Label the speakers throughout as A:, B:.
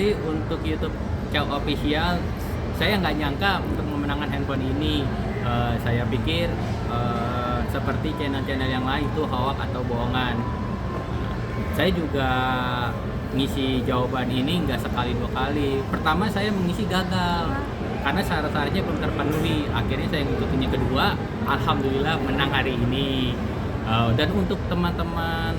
A: sih untuk YouTube Chow Official, saya nggak nyangka untuk memenangkan handphone ini. Saya pikir seperti channel-channel yang lain itu hoax atau bohongan. Saya juga ngisi jawaban ini nggak sekali dua kali. Pertama saya mengisi gagal karena syarat-syaratnya belum terpenuhi. Akhirnya saya ngikutin yang kedua, alhamdulillah menang hari ini. Dan untuk teman-teman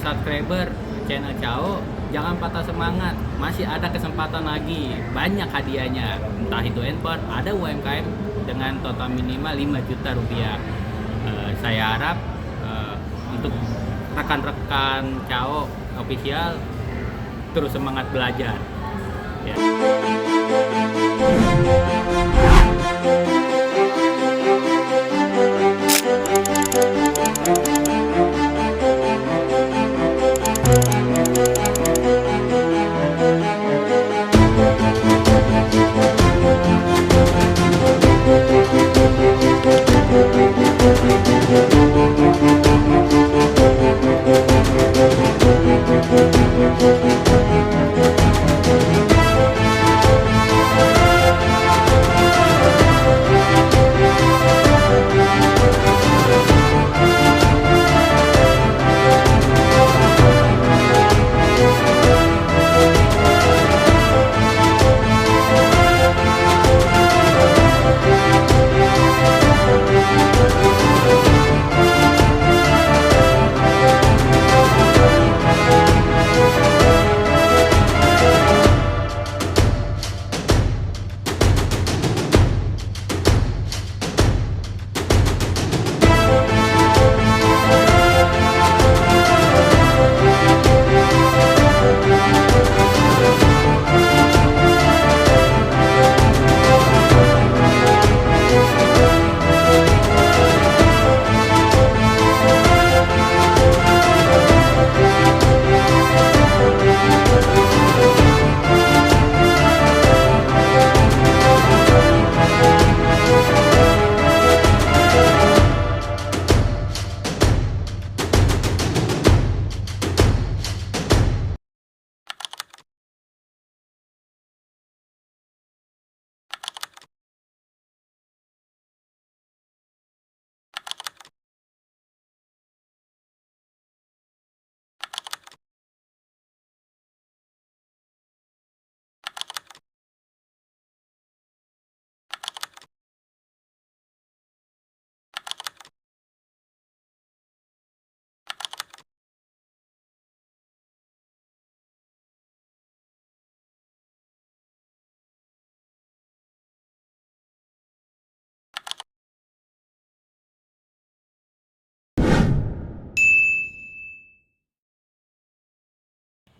A: subscriber channel Cao, jangan patah semangat, masih ada kesempatan lagi, banyak hadiahnya, entah itu handphone, ada UMKM dengan total minimal 5 juta rupiah. Saya harap untuk rekan-rekan Cao Official terus semangat belajar ya.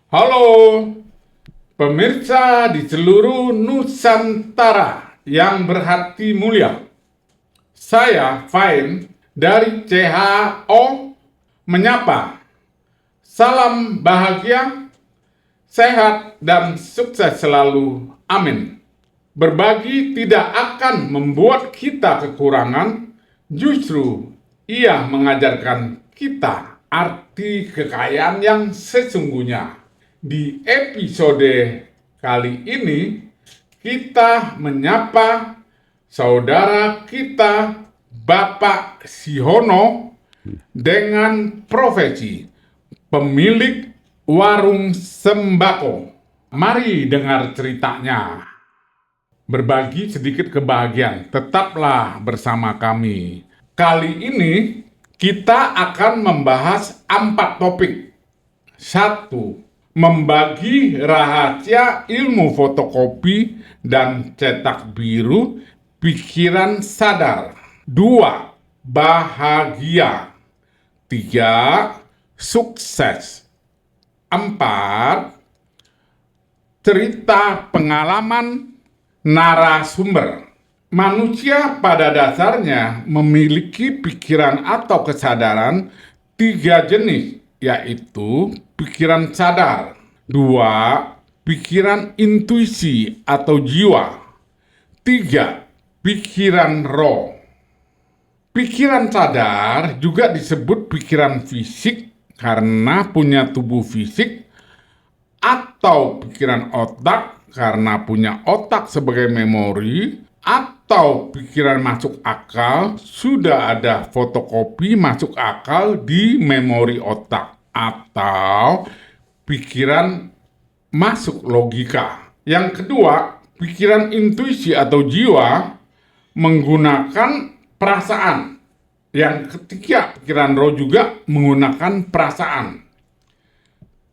B: Halo pemirsa di seluruh Nusantara yang berhati mulia. Saya Fain dari CHO menyapa. Salam bahagia, sehat dan sukses selalu. Amin. Berbagi tidak akan membuat kita kekurangan, justru ia mengajarkan kita arti kekayaan yang sesungguhnya. Di episode kali ini, kita menyapa saudara kita Bapak Sihono dengan profesi pemilik warung sembako. Mari dengar ceritanya. Berbagi sedikit kebahagiaan, tetaplah bersama kami. Kali ini kita akan membahas 4 topik. 1. Membagi rahasia ilmu fotokopi dan cetak biru pikiran sadar. 2. Bahagia. 3. Sukses. 4. Cerita pengalaman narasumber. Manusia pada dasarnya memiliki pikiran atau kesadaran 3 jenis, yaitu pikiran sadar, 2. Pikiran intuisi atau jiwa, 3. Pikiran roh. Pikiran sadar juga disebut pikiran fisik karena punya tubuh fisik, atau atau pikiran otak karena punya otak sebagai memori, atau pikiran masuk akal sudah ada fotokopi masuk akal di memori otak, atau pikiran masuk logika. Yang kedua, pikiran intuisi atau jiwa menggunakan perasaan. Yang ketiga, pikiran roh juga menggunakan perasaan.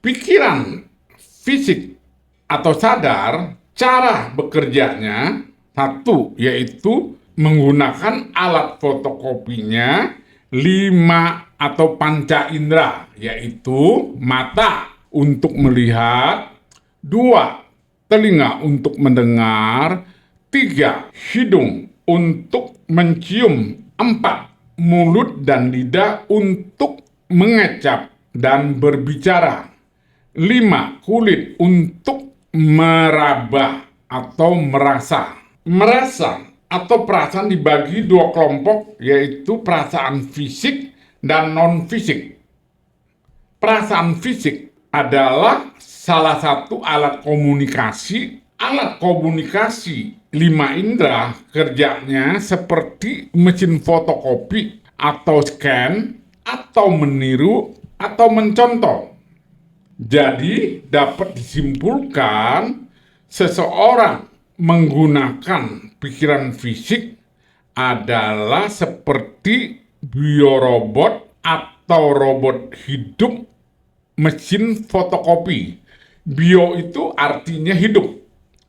B: Pikiran fisik atau sadar, cara bekerjanya satu, yaitu menggunakan alat fotokopinya 5 atau panca indera, yaitu mata untuk melihat, 2, telinga untuk mendengar, 3, hidung untuk mencium, 4, mulut dan lidah untuk mengecap dan berbicara, 5, kulit untuk meraba atau merasa. Merasa atau perasaan dibagi 2 kelompok, yaitu perasaan fisik dan non-fisik. Perasaan fisik adalah salah satu alat komunikasi. Alat komunikasi 5 indera kerjanya seperti mesin fotokopi atau scan, atau meniru, atau mencontoh. Jadi dapat disimpulkan seseorang menggunakan pikiran fisik adalah seperti biorobot atau robot hidup mesin fotokopi. Bio itu artinya hidup.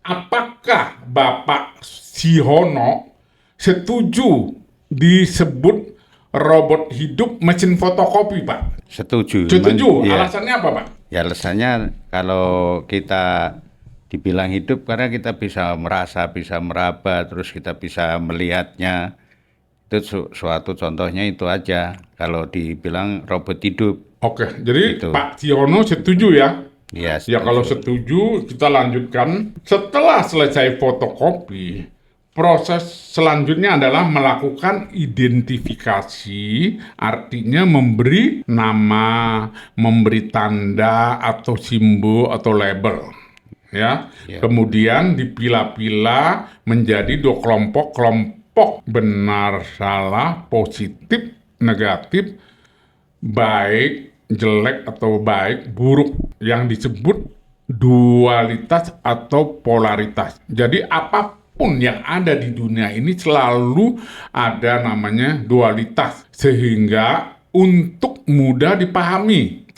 B: Apakah Bapak Sihono setuju disebut robot hidup mesin fotokopi, Pak?
C: Setuju.
B: Setuju.
C: Ya.
B: Alasannya apa, Pak?
C: Ya, alasannya kalau kita dibilang hidup karena kita bisa merasa, bisa meraba, terus kita bisa melihatnya. Itu suatu contohnya itu aja. Kalau dibilang robot hidup.
B: Oke, jadi
C: Gitu.
B: Pak Siono setuju ya?
C: Ya,
B: Ya kalau setuju kita lanjutkan. Setelah selesai fotokopi, proses selanjutnya adalah melakukan identifikasi, artinya memberi nama, memberi tanda atau simbol atau label. Ya.
C: Ya.
B: Kemudian dipilah-pilah menjadi 2 kelompok benar, salah, positif, negatif, baik, jelek atau baik, buruk, yang disebut dualitas atau polaritas. Jadi apapun yang ada di dunia ini selalu ada namanya dualitas, sehingga untuk mudah dipahami.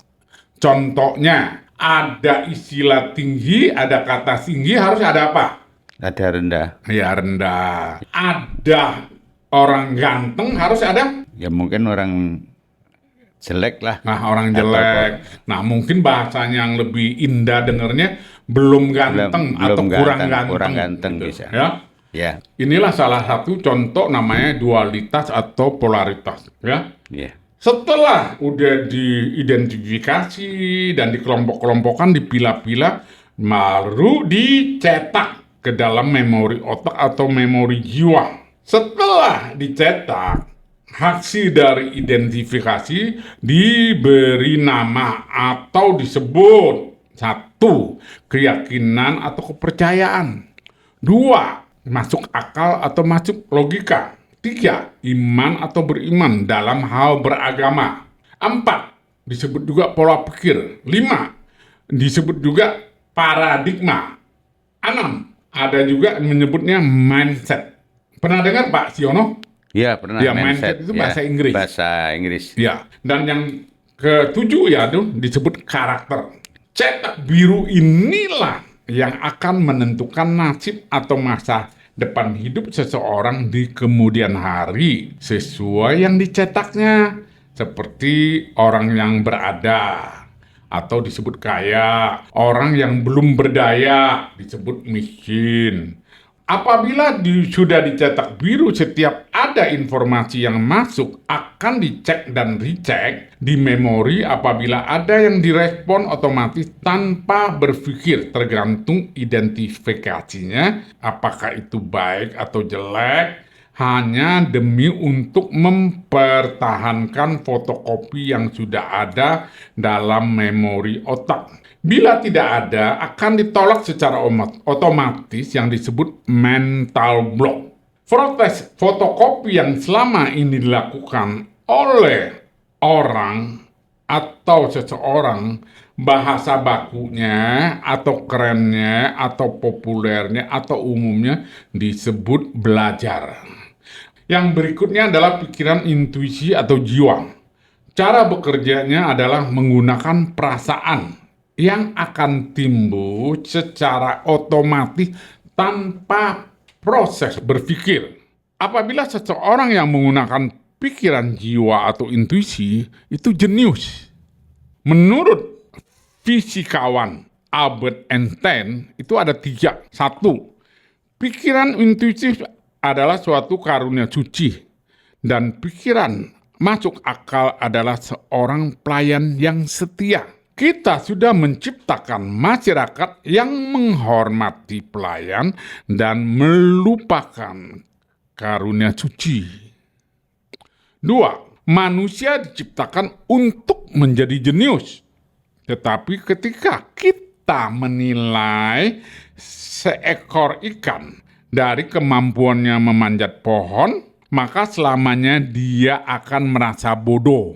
B: Contohnya, ada istilah tinggi, ada kata tinggi, harus ada apa?
C: ada rendah.
B: Ya rendah. Ada orang ganteng, harus ada?
C: Ya mungkin orang jelek lah.
B: Nah, orang
C: Atau
B: jelek. Nah, mungkin bahasanya yang lebih indah dengernya belum ganteng atau kurang ganteng.
C: Kurang ganteng bisa.
B: Ya.
C: Ya,
B: Inilah salah satu contoh namanya dualitas atau polaritas, ya.
C: ya.
B: Setelah udah diidentifikasi dan dikelompok-kelompokkan, dipilah-pilah, baru dicetak ke dalam memori otak atau memori jiwa. Setelah dicetak, hasil dari identifikasi diberi nama atau disebut 1. Keyakinan atau kepercayaan. 2. Masuk akal atau masuk logika. 3. Iman atau beriman dalam hal beragama. 4. Disebut juga pola pikir. 5. Disebut juga paradigma. 6. Ada juga menyebutnya mindset. Pernah dengar Pak Siono?
C: Ya, pernah
B: Ya, mindset itu bahasa Inggris.
C: Bahasa Inggris.
B: Ya, dan yang ke-7 ya tuh disebut karakter. Cetak biru inilah yang akan menentukan nasib atau masa depan hidup seseorang di kemudian hari sesuai yang dicetaknya, seperti orang yang berada atau disebut kaya, orang yang belum berdaya disebut miskin. Apabila sudah dicetak biru, setiap ada informasi yang masuk akan dicek dan recheck di memori. Apabila ada yang direspon otomatis tanpa berpikir, tergantung identifikasinya, apakah itu baik atau jelek, hanya demi untuk mempertahankan fotokopi yang sudah ada dalam memori otak. Bila tidak ada, akan ditolak secara otomatis yang disebut mental block. Proses fotokopi yang selama ini dilakukan oleh orang atau seseorang, bahasa bakunya atau kerennya atau populernya atau umumnya disebut belajar. Yang berikutnya adalah pikiran intuisi atau jiwa. Cara bekerjanya adalah menggunakan perasaan yang akan timbul secara otomatis tanpa proses berpikir. Apabila seseorang yang menggunakan pikiran jiwa atau intuisi itu jenius. Menurut fisikawan Albert Einstein itu ada 3. 1. Pikiran intuitif adalah suatu karunia suci dan pikiran masuk akal adalah seorang pelayan yang setia. Kita sudah menciptakan masyarakat yang menghormati pelayan dan melupakan karunia suci. 2. Manusia diciptakan untuk menjadi jenius. Tetapi ketika kita menilai seekor ikan dari kemampuannya memanjat pohon, maka selamanya dia akan merasa bodoh.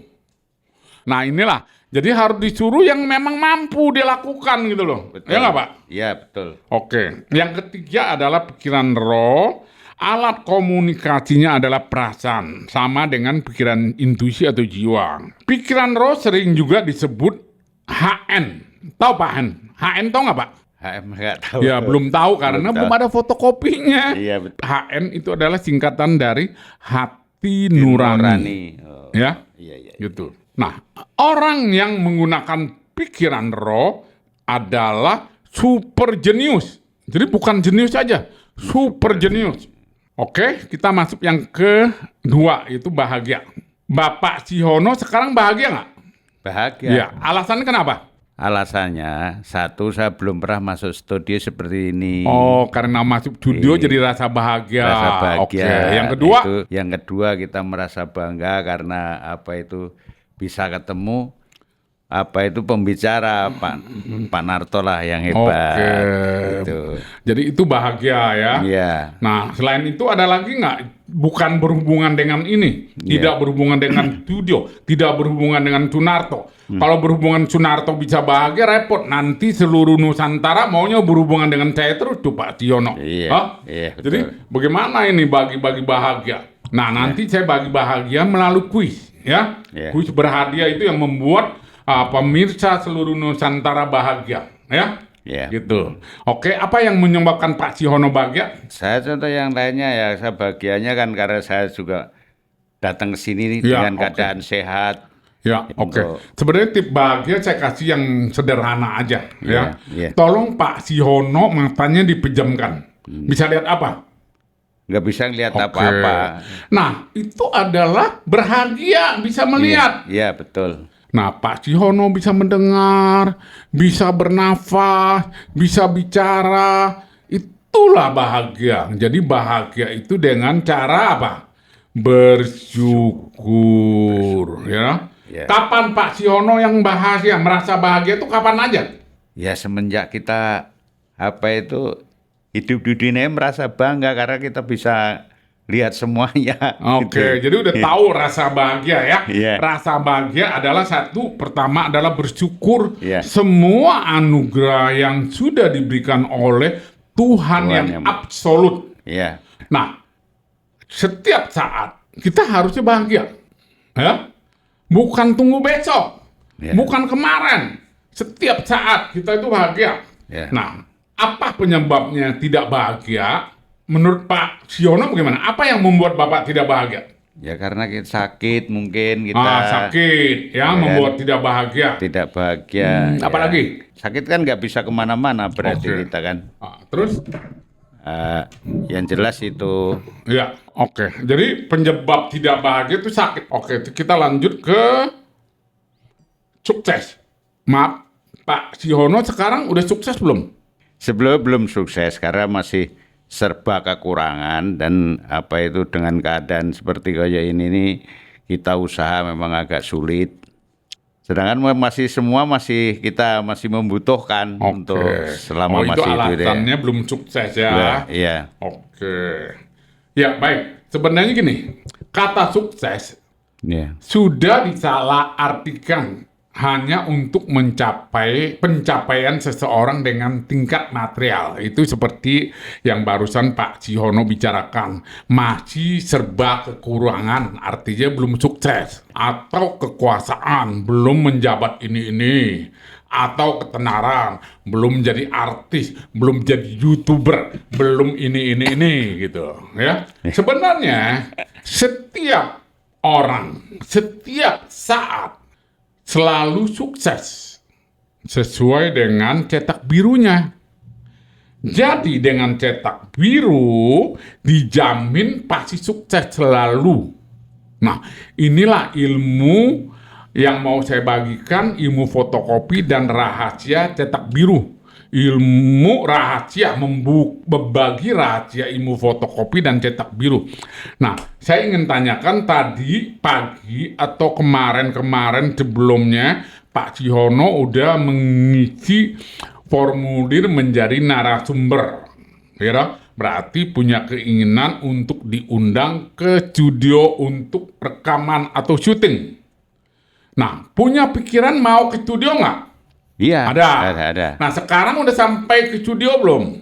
B: Nah inilah, jadi harus disuruh yang memang mampu dilakukan gitu loh.
C: Betul.
B: Ya nggak Pak?
C: Iya, betul.
B: Oke, yang ketiga adalah pikiran roh. Alat komunikasinya adalah perasaan, sama dengan pikiran intuisi atau jiwa. Pikiran roh sering juga disebut HN. Tahu Pak HN? HN tahu nggak Pak?
C: HM nggak tahu.
B: Ya belum tahu karena belum ada fotokopinya.
C: Iya, betul.
B: HN itu adalah singkatan dari hati nurani.
C: Oh.
B: Ya,
C: Iya.
B: gitu. Nah, orang yang menggunakan pikiran roh adalah super jenius. Jadi bukan jenius saja, super jenius. Oke, kita masuk yang kedua, itu bahagia. Bapak Sihono sekarang bahagia nggak?
C: Bahagia.
B: Ya, alasannya kenapa?
C: Alasannya, 1, saya belum pernah masuk studio seperti ini.
B: Oh, karena masuk studio jadi rasa bahagia.
C: Rasa bahagia.
B: Oke, yang kedua?
C: Yang kedua kita merasa bangga karena bisa ketemu pembicara Pak Narto lah yang hebat.
B: Oke.
C: Gitu.
B: Jadi itu bahagia ya.
C: Iya.
B: Nah, selain itu ada lagi nggak? Bukan berhubungan dengan ini, tidak berhubungan dengan studio, tidak berhubungan dengan Sunarto. Kalau berhubungan Sunarto bisa bahagia, repot. Nanti seluruh Nusantara maunya berhubungan dengan saya terus tuh Pak Siono.
C: Iya, betul.
B: Jadi bagaimana ini bagi-bagi bahagia? Nah, nanti saya bagi bahagia melalui kuis, ya.
C: Iya.
B: Kuis berhadiah itu yang membuat pemirsa seluruh Nusantara bahagia, ya.
C: Iya.
B: Gitu. Oke, apa yang menyebabkan Pak Sihono bahagia?
C: Saya contoh yang lainnya ya, saya bahagianya kan karena saya juga datang ke sini
B: Ya,
C: dengan keadaan sehat.
B: Ya, oke. Sebenarnya tip bahagia saya kasih yang sederhana aja, ya.
C: Iya.
B: Tolong Pak Sihono matanya dipejamkan. Bisa lihat apa?
C: Nggak bisa ngelihat
B: Oke.
C: apa-apa.
B: Nah, itu adalah bahagia, bisa melihat.
C: Iya, betul.
B: Nah, Pak Sihono bisa mendengar, bisa bernafas, bisa bicara. Itulah bahagia. Jadi bahagia itu dengan cara apa? Bersyukur, ya.
C: Ya.
B: Kapan Pak Sihono yang bahagia, merasa bahagia itu kapan aja?
C: Ya semenjak kita hidup di dunia merasa bangga karena kita bisa lihat semuanya.
B: Oke,
C: gitu.
B: jadi udah tahu rasa bahagia ya.
C: Iya.
B: Rasa bahagia adalah pertama adalah bersyukur
C: Iya.
B: semua anugerah yang sudah diberikan oleh Tuhan yang absolut.
C: Iya.
B: Nah, setiap saat kita harusnya bahagia, ya. Bukan tunggu besok,
C: Iya.
B: bukan kemarin. Setiap saat kita itu bahagia.
C: Iya.
B: Nah, apa penyebabnya tidak bahagia? Menurut Pak Siono bagaimana? Apa yang membuat Bapak tidak bahagia?
C: Ya karena kita sakit mungkin kita
B: Sakit, ya, membuat tidak bahagia.
C: tidak bahagia.
B: Apalagi?
C: Sakit kan nggak bisa kemana-mana berarti
B: Oke.
C: kita kan.
B: Terus?
C: Yang jelas itu.
B: Ya, oke. Jadi penyebab tidak bahagia itu sakit. Oke, kita lanjut ke sukses. Maaf, Pak Sihono sekarang udah sukses belum?
C: Sebelum belum sukses karena masih serba kekurangan, dan apa itu dengan keadaan seperti kayak ini nih kita usaha memang agak sulit. Sedangkan kita masih membutuhkan untuk selama
B: itu
C: masih itu deh.
B: alasannya belum sukses ya.
C: Iya.
B: Oke. Ya, baik. Sebenarnya gini, kata sukses
C: Iya.
B: sudah disalahartikan hanya untuk mencapai pencapaian seseorang dengan tingkat material. Itu seperti yang barusan Pak Cihono bicarakan. Masih serba kekurangan, artinya belum sukses. Atau kekuasaan, belum menjabat ini. Atau ketenaran, belum jadi artis, belum jadi YouTuber, belum ini gitu ya. Sebenarnya setiap orang, setiap saat selalu sukses sesuai dengan cetak birunya. Jadi dengan cetak biru dijamin pasti sukses selalu. Nah, inilah ilmu yang mau saya bagikan, ilmu fotokopi dan rahasia cetak biru. Ilmu rahasia, membagi rahasia ilmu fotokopi dan cetak biru. Nah, saya ingin tanyakan tadi pagi atau kemarin sebelumnya Pak Cihono udah mengisi formulir menjadi narasumber. Ya, berarti punya keinginan untuk diundang ke studio untuk rekaman atau syuting. Nah, punya pikiran mau ke studio nggak?
C: Iya,
B: Ada. Nah, sekarang udah sampai ke studio belum?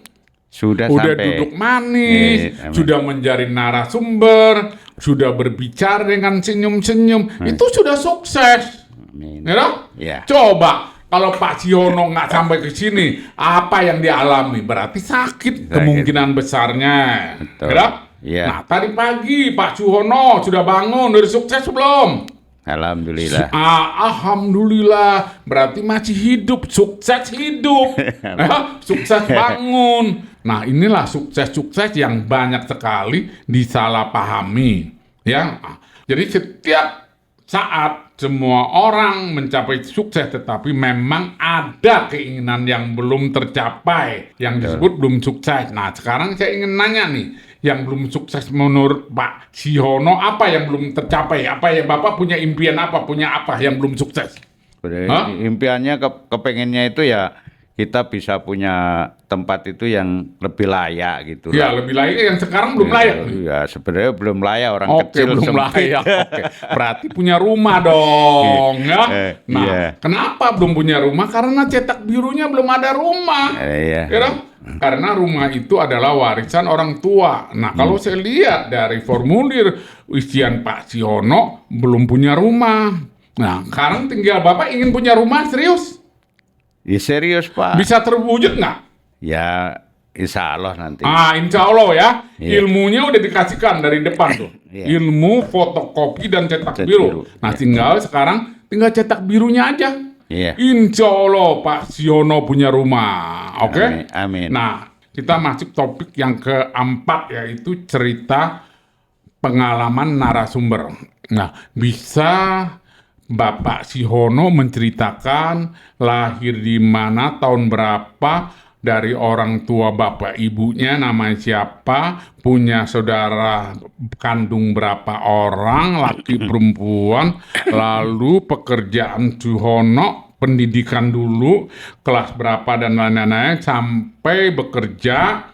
C: Udah
B: Udah
C: sampai.
B: duduk manis, sudah menjadi narasumber, sudah berbicara dengan senyum-senyum. Itu sudah sukses.
C: Amin.
B: Ya toh?
C: Iya.
B: Coba kalau Pak Ciono nggak sampai ke sini, apa yang dialami? Berarti sakit kemungkinan besarnya.
C: Betul.
B: Ya toh?
C: Iya.
B: Nah, tadi pagi Pak Ciono sudah bangun, udah sukses belum?
C: Alhamdulillah.
B: Alhamdulillah, berarti masih hidup, sukses hidup, ya, sukses bangun. Nah, inilah sukses-sukses yang banyak sekali disalahpahami, ya. Jadi setiap saat semua orang mencapai sukses, tetapi memang ada keinginan yang belum tercapai, yang disebut belum sukses. Nah, sekarang saya ingin nanya nih, yang belum sukses menurut Pak Cihono, apa yang belum tercapai? Apa yang Bapak punya impian apa? Punya apa yang belum sukses?
C: Impiannya kepengennya itu ya kita bisa punya tempat itu yang lebih layak gitu
B: Ya,
C: lah.
B: lebih layak, yang sekarang belum layak.
C: Ya, sebenarnya belum layak, orang
B: Oke,
C: kecil
B: belum
C: sempit.
B: layak. Oke, berarti punya rumah dong, ya. Nah,
C: Iya.
B: kenapa belum punya rumah? Karena cetak birunya belum ada rumah.
C: Iya.
B: Ya dong? Karena rumah itu adalah warisan orang tua. Nah, kalau saya lihat dari formulir isian Pak Ciono, belum punya rumah. Nah, sekarang tinggal Bapak ingin punya rumah, serius?
C: Ya, serius Pak.
B: Bisa terwujud nggak?
C: Ya insya Allah nanti.
B: Insya Allah ya.
C: Iya.
B: Ilmunya udah dikasihkan dari depan tuh.
C: Iya.
B: Ilmu fotokopi dan cetak
C: Cetak
B: biru.
C: biru.
B: Nah,
C: Iya.
B: sekarang tinggal cetak birunya aja.
C: Iya.
B: Insya Allah Pak Ciono punya rumah. Oke?
C: Amin. Amin.
B: Nah, kita masuk topik yang keempat, yaitu cerita pengalaman narasumber. Nah, bisa Bapak Cihono menceritakan lahir di mana, tahun berapa, dari orang tua Bapak ibunya namanya siapa, punya saudara kandung berapa orang, laki perempuan, lalu pekerjaan Cihono, pendidikan dulu, kelas berapa dan lain-lain, sampai bekerja,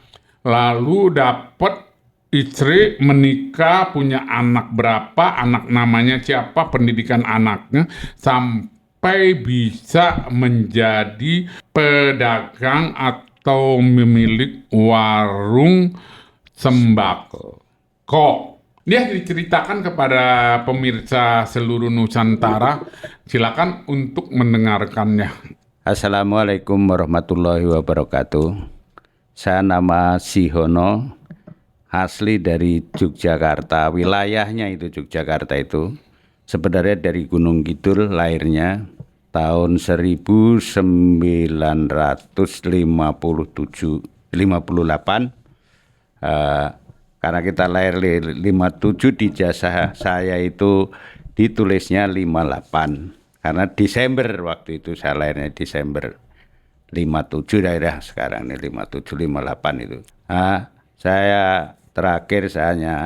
B: lalu dapat istri, menikah, punya anak berapa, anak namanya siapa, pendidikan anaknya, sampai bisa menjadi pedagang atau memiliki warung sembako. Dia diceritakan kepada pemirsa seluruh Nusantara. Silakan untuk mendengarkannya.
C: Assalamualaikum warahmatullahi wabarakatuh. Saya nama Cihono, asli dari Yogyakarta, wilayahnya itu Yogyakarta itu. Sebenarnya dari Gunung Kidul, lahirnya tahun 1958. Karena kita lahir 57, di jasa saya itu ditulisnya 58. Karena Desember waktu itu, saya lahirnya Desember 57, daerah sekarang ini 57 58 itu. Saya terakhir saya hanya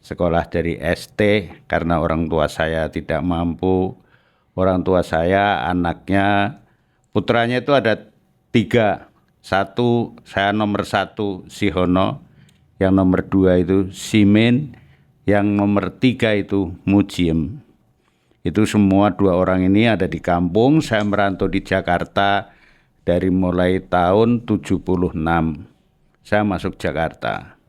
C: sekolah dari SD karena orang tua saya tidak mampu. Orang tua saya anaknya, putranya itu ada 3. Satu, saya nomor 1 Sihono, yang nomor 2 itu Simin, yang nomor 3 itu Mujiem. Itu semua 2 orang ini ada di kampung. Saya merantau di Jakarta dari mulai tahun 76. Saya masuk Jakarta.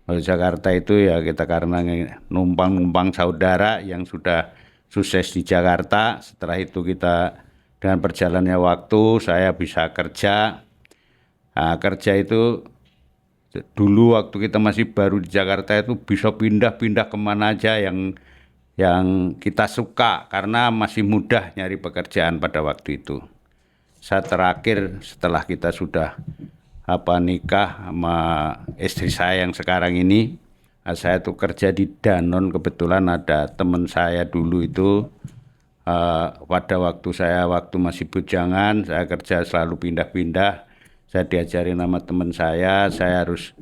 C: Kalau Jakarta itu ya kita karena numpang-numpang saudara yang sudah sukses di Jakarta. Setelah itu kita dengan berjalannya waktu saya bisa kerja. Nah, kerja itu dulu waktu kita masih baru di Jakarta itu bisa pindah-pindah kemana aja yang kita suka karena masih mudah nyari pekerjaan pada waktu itu. Saya terakhir setelah kita sudah nikah sama istri saya yang sekarang ini, saya tuh kerja di Danone. Kebetulan ada teman saya dulu itu pada waktu masih bujangan, saya kerja selalu pindah-pindah. Saya diajarin sama teman saya harus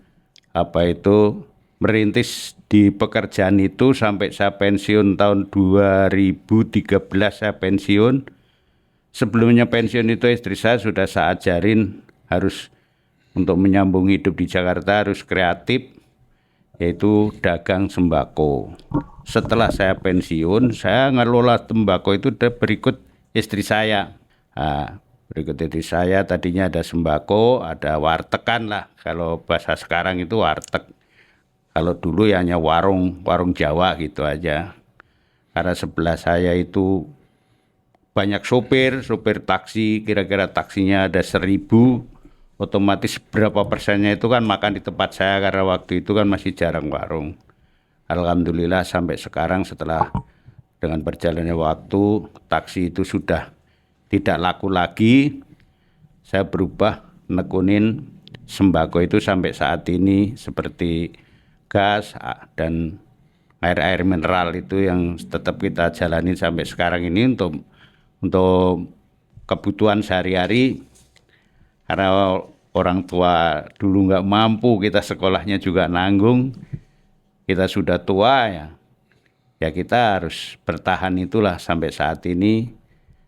C: merintis di pekerjaan itu sampai saya pensiun tahun 2013 saya pensiun. Sebelumnya pensiun itu istri saya sudah saya ajarin harus untuk menyambung hidup di Jakarta harus kreatif, yaitu dagang sembako. Setelah saya pensiun, saya ngelola sembako itu berikut istri saya. Nah, berikut istri saya tadinya ada sembako, ada wartegan lah. Kalau bahasa sekarang itu warteg. Kalau dulu ya hanya warung Jawa gitu aja. Karena sebelah saya itu banyak sopir taksi, kira-kira taksinya ada 1.000. Otomatis berapa persennya itu kan makan di tempat saya karena waktu itu kan masih jarang warung. Alhamdulillah sampai sekarang setelah dengan berjalannya waktu taksi itu sudah tidak laku lagi. Saya berubah nekunin sembako itu sampai saat ini seperti gas dan air mineral itu yang tetap kita jalani sampai sekarang ini untuk kebutuhan sehari-hari. Karena orang tua dulu nggak mampu, kita sekolahnya juga nanggung, kita sudah tua ya kita harus bertahan itulah sampai saat ini.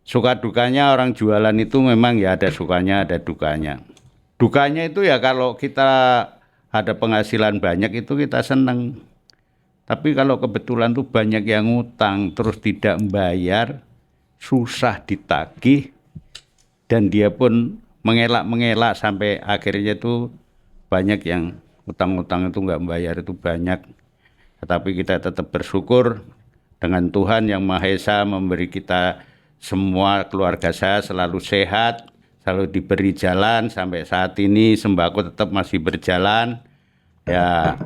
C: Suka dukanya orang jualan itu memang ya ada sukanya ada dukanya. Dukanya itu ya kalau kita ada penghasilan banyak itu kita seneng. Tapi kalau kebetulan tuh banyak yang ngutang terus tidak membayar, susah ditagih dan dia pun mengelak sampai akhirnya itu banyak yang utang-utang itu nggak membayar itu banyak. Tetapi kita tetap bersyukur dengan Tuhan Yang Maha Esa memberi kita semua, keluarga saya selalu sehat, selalu diberi jalan sampai saat ini sembako tetap masih berjalan. Ya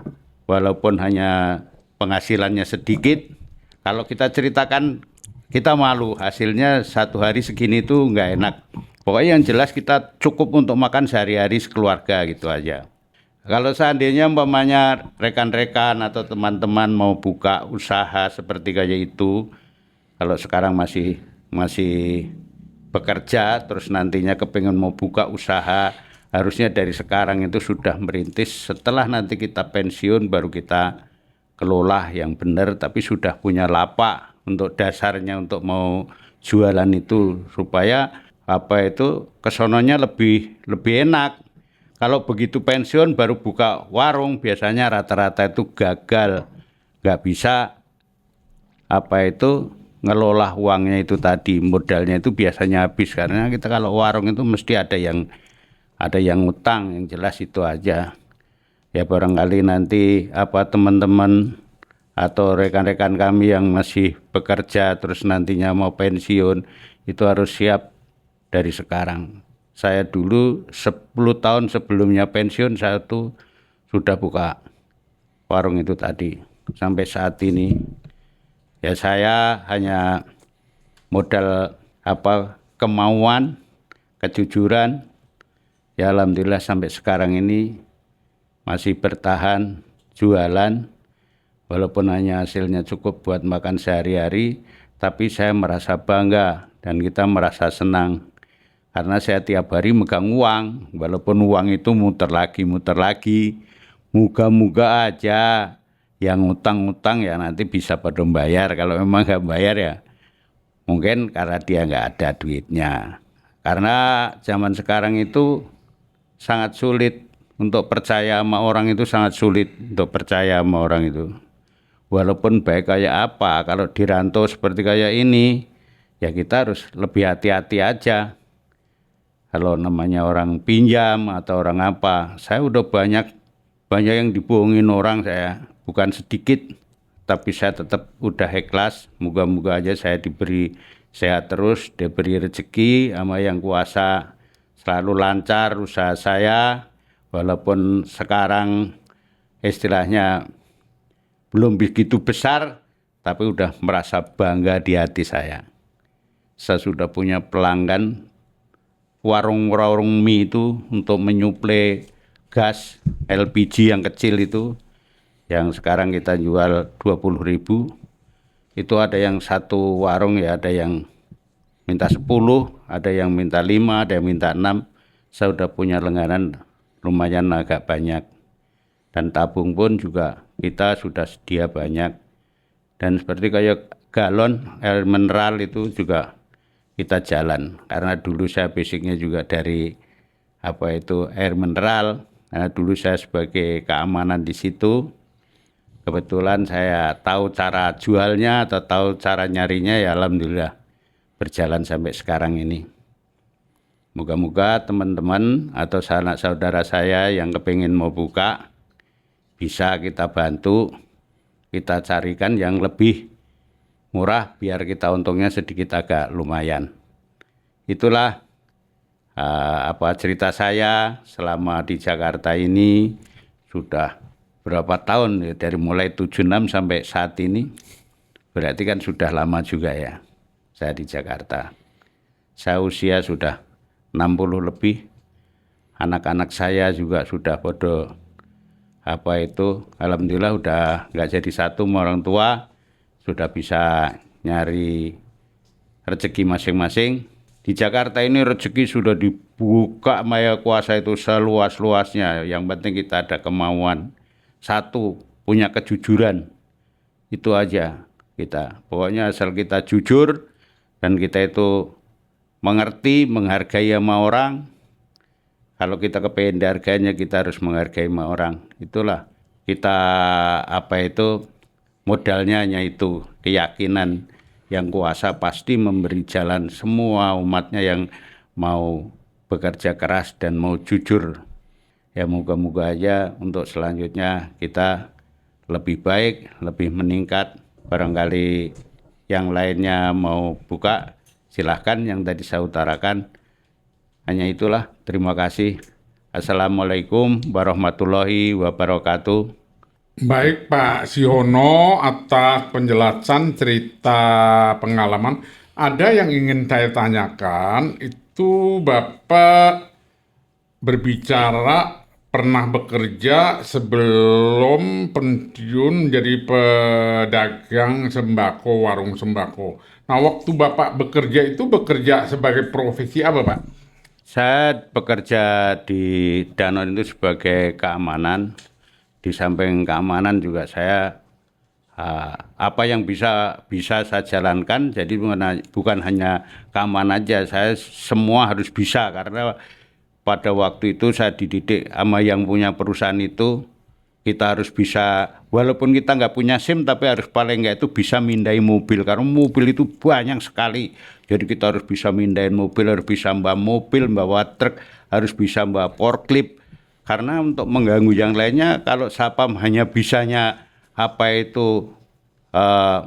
C: walaupun hanya penghasilannya sedikit, kalau kita ceritakan kita malu, hasilnya 1 hari segini itu nggak enak. Pokoknya yang jelas kita cukup untuk makan sehari-hari sekeluarga gitu aja. Kalau seandainya umpamanya rekan-rekan atau teman-teman mau buka usaha seperti kayak itu, kalau sekarang masih bekerja terus nantinya kepengen mau buka usaha, harusnya dari sekarang itu sudah merintis. Setelah nanti kita pensiun baru kita kelola yang benar, tapi sudah punya lapak untuk dasarnya untuk mau jualan itu supaya kesononya lebih enak. Kalau begitu pensiun baru buka warung biasanya rata-rata itu gagal, nggak bisa ngelola uangnya itu tadi, modalnya itu biasanya habis karena kita kalau warung itu mesti ada yang utang, yang jelas itu aja. Ya barangkali nanti teman-teman atau rekan-rekan kami yang masih bekerja terus nantinya mau pensiun itu harus siap dari sekarang. Saya dulu 10 tahun sebelumnya pensiun saya tuh sudah buka warung itu tadi. Sampai saat ini ya saya hanya modal kemauan, kejujuran. Ya alhamdulillah sampai sekarang ini masih bertahan jualan. Walaupun hanya hasilnya cukup buat makan sehari-hari, tapi saya merasa bangga dan kita merasa senang. Karena saya tiap hari megang uang, walaupun uang itu muter lagi, Moga-moga aja yang utang-utang ya nanti bisa pada bayar. Kalau memang nggak bayar ya mungkin karena dia nggak ada duitnya. Karena zaman sekarang itu sangat sulit untuk percaya sama orang, itu sangat sulit untuk percaya sama orang itu. Walaupun baik kayak apa, kalau dirantau seperti kayak ini, ya kita harus lebih hati-hati aja. Kalau namanya orang pinjam atau orang apa, saya udah banyak yang dibohongin orang saya, bukan sedikit, tapi saya tetap udah ikhlas. Moga-moga aja saya diberi sehat terus, diberi rezeki sama yang kuasa, selalu lancar usaha saya, walaupun sekarang istilahnya belum begitu besar, tapi udah merasa bangga di hati saya. Saya sudah punya pelanggan warung-warung mie itu untuk menyuplai gas LPG yang kecil itu, yang sekarang kita jual 20.000. Itu ada yang satu warung ya, ada yang minta 10, ada yang minta 5, ada yang minta 6. Saya udah punya langganan lumayan agak banyak. Dan tabung pun juga kita sudah sedia banyak. Dan seperti kayak galon air mineral itu juga kita jalan. Karena dulu saya basicnya juga dari air mineral. Karena dulu saya sebagai keamanan di situ. Kebetulan saya tahu cara jualnya atau tahu cara nyarinya, ya alhamdulillah berjalan sampai sekarang ini. Moga-moga teman-teman atau sanak saudara saya yang kepingin mau buka, bisa kita bantu, kita carikan yang lebih murah biar kita untungnya sedikit agak lumayan. Itulah cerita saya selama di Jakarta ini. Sudah berapa tahun ya, dari mulai 76 sampai saat ini, berarti kan sudah lama juga ya saya di Jakarta. Saya usia sudah 60 lebih, anak-anak saya juga sudah pada alhamdulillah udah nggak jadi satu sama orang tua, sudah bisa nyari rezeki masing-masing. Di Jakarta ini rezeki sudah dibuka Maha Kuasa itu seluas-luasnya. Yang penting kita ada kemauan. Satu, punya kejujuran. Itu aja kita. Pokoknya asal kita jujur dan kita itu mengerti, menghargai sama orang. Kalau kita kepengen dihargainya, kita harus menghargai sama orang. Itulah kita modalnya hanya itu, keyakinan. Yang kuasa pasti memberi jalan semua umatnya yang mau bekerja keras dan mau jujur. Ya moga-moga aja untuk selanjutnya kita lebih baik, lebih meningkat. Barangkali yang lainnya mau buka, silahkan yang tadi saya utarakan. Hanya itulah, terima kasih. Assalamualaikum warahmatullahi wabarakatuh.
B: Baik Pak Siono, atas penjelasan cerita pengalaman. Ada yang ingin saya tanyakan, itu Bapak berbicara pernah bekerja sebelum pensiun menjadi pedagang sembako, warung sembako. Nah, waktu Bapak bekerja itu bekerja sebagai profesi apa Pak?
C: Saya bekerja di Danone itu sebagai keamanan. Di samping keamanan juga saya apa yang bisa saya jalankan. Jadi bukan hanya keamanan aja, saya semua harus bisa. Karena pada waktu itu saya dididik sama yang punya perusahaan itu, kita harus bisa, walaupun kita nggak punya SIM, tapi harus paling nggak itu bisa mindai mobil. Karena mobil itu banyak sekali. Jadi kita harus bisa mindahin mobil, harus bisa bawa truk, harus bisa bawa forklift. Karena untuk mengganggu yang lainnya, kalau Sapam hanya bisanya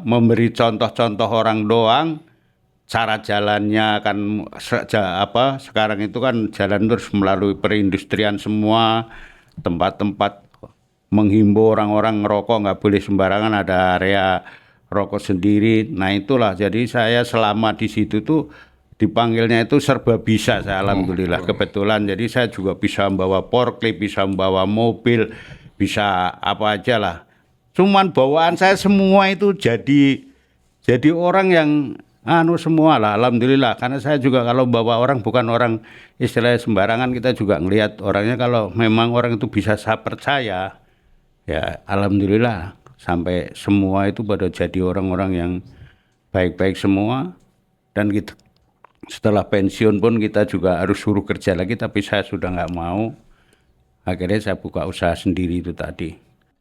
C: memberi contoh-contoh orang doang, cara jalannya kan sekarang itu kan jalan terus melalui perindustrian semua, tempat-tempat menghimbau orang-orang ngerokok nggak boleh sembarangan, ada area rokok sendiri. Nah itulah, jadi saya selama di situ tuh dipanggilnya itu serba bisa, saya alhamdulillah kebetulan. Jadi saya juga bisa membawa forklift, bisa membawa mobil, bisa apa aja lah. Cuman bawaan saya semua itu jadi orang yang semua lah, alhamdulillah. Karena saya juga kalau bawa orang bukan orang istilahnya sembarangan, kita juga ngelihat orangnya. Kalau memang orang itu bisa saya percaya, Ya alhamdulillah sampai semua itu pada jadi orang-orang yang baik-baik semua, dan kita setelah pensiun pun kita juga harus suruh kerja lagi, tapi saya sudah nggak mau. Akhirnya saya buka usaha sendiri itu tadi.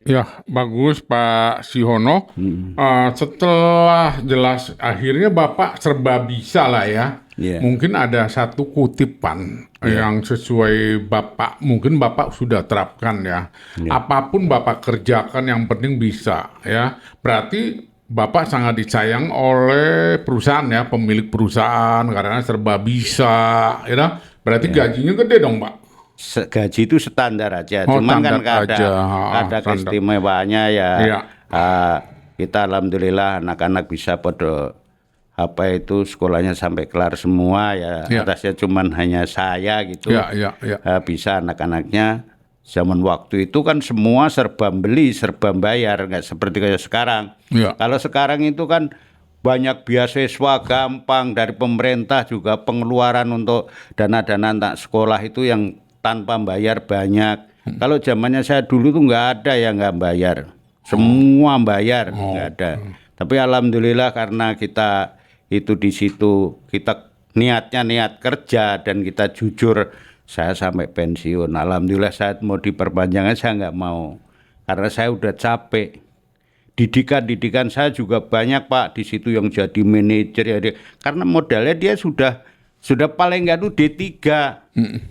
B: Ya, bagus Pak Sihono. Setelah jelas akhirnya Bapak serba bisa lah ya.
C: Iya.
B: Mungkin ada satu kutipan yang sesuai Bapak, mungkin Bapak sudah terapkan ya. Apapun Bapak kerjakan yang penting bisa ya. Berarti Bapak sangat disayang oleh perusahaan ya, pemilik perusahaan karena serba bisa, ya. Berarti gajinya gede dong, Pak.
C: Gaji itu standar aja,
B: Oh,
C: cuman kan
B: standar aja.
C: ada
B: Standar.
C: keistimewaannya ya.
B: Iya.
C: Kita alhamdulillah anak-anak bisa pada apa itu sekolahnya sampai kelar semua ya.
B: Iya.
C: Atasnya cuman hanya saya gitu.
B: Ya.
C: Bisa anak-anaknya. Zaman waktu itu kan semua serba beli, serba bayar, nggak seperti kayak sekarang.
B: Iya.
C: Kalau sekarang itu kan banyak beasiswa gampang dari pemerintah, juga pengeluaran untuk dana-dana anak sekolah itu yang tanpa bayar banyak. Kalau zamannya saya dulu tuh nggak ada yang nggak bayar, semua bayar, nggak ada. Tapi alhamdulillah karena kita itu di situ kita niatnya niat kerja dan kita jujur, saya sampai pensiun. Alhamdulillah saya mau diperpanjangnya saya nggak mau karena saya udah capek. Didikan saya juga banyak Pak di situ yang jadi manajer ya, karena modalnya dia sudah paling nggak tuh D3.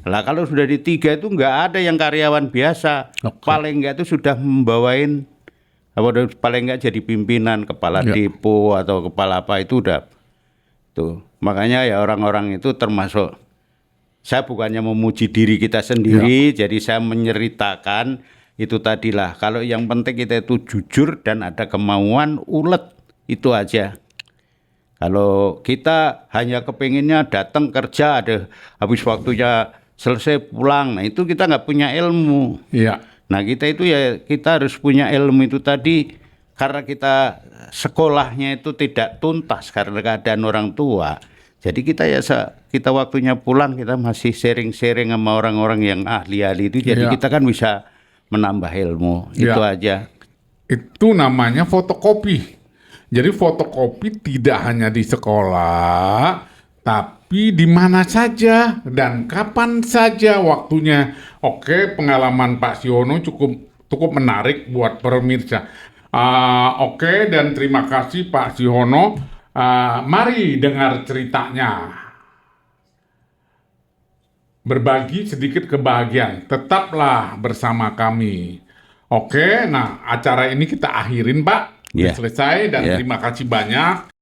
C: Lah kalau sudah D3 itu nggak ada yang karyawan biasa. Paling nggak itu sudah membawain paling nggak jadi pimpinan, kepala depo atau kepala apa itu udah tuh. Makanya ya orang-orang itu termasuk, saya bukannya memuji diri kita sendiri, jadi saya menceritakan itu tadilah. Kalau yang penting kita itu jujur dan ada kemauan, ulet, itu aja. Kalau kita hanya kepinginnya datang kerja, ada habis waktunya selesai pulang, nah itu kita nggak punya ilmu.
B: Iya.
C: Nah kita itu ya kita harus punya ilmu itu tadi, karena kita sekolahnya itu tidak tuntas karena keadaan orang tua. Jadi kita ya kita waktunya pulang kita masih sharing-sharing sama orang-orang yang ahli-ahli itu, jadi kita kan bisa menambah ilmu. Itu aja.
B: Itu namanya fotokopi. Jadi fotokopi tidak hanya di sekolah, tapi di mana saja dan kapan saja waktunya. Oke, pengalaman Pak Siono cukup menarik buat pemirsa. Oke, dan terima kasih Pak Siono. Mari dengar ceritanya. Berbagi sedikit kebahagiaan. Tetaplah bersama kami. Oke, nah acara ini kita akhirin Pak.
C: Yeah.
B: Selesai dan
C: Yeah.
B: terima kasih banyak.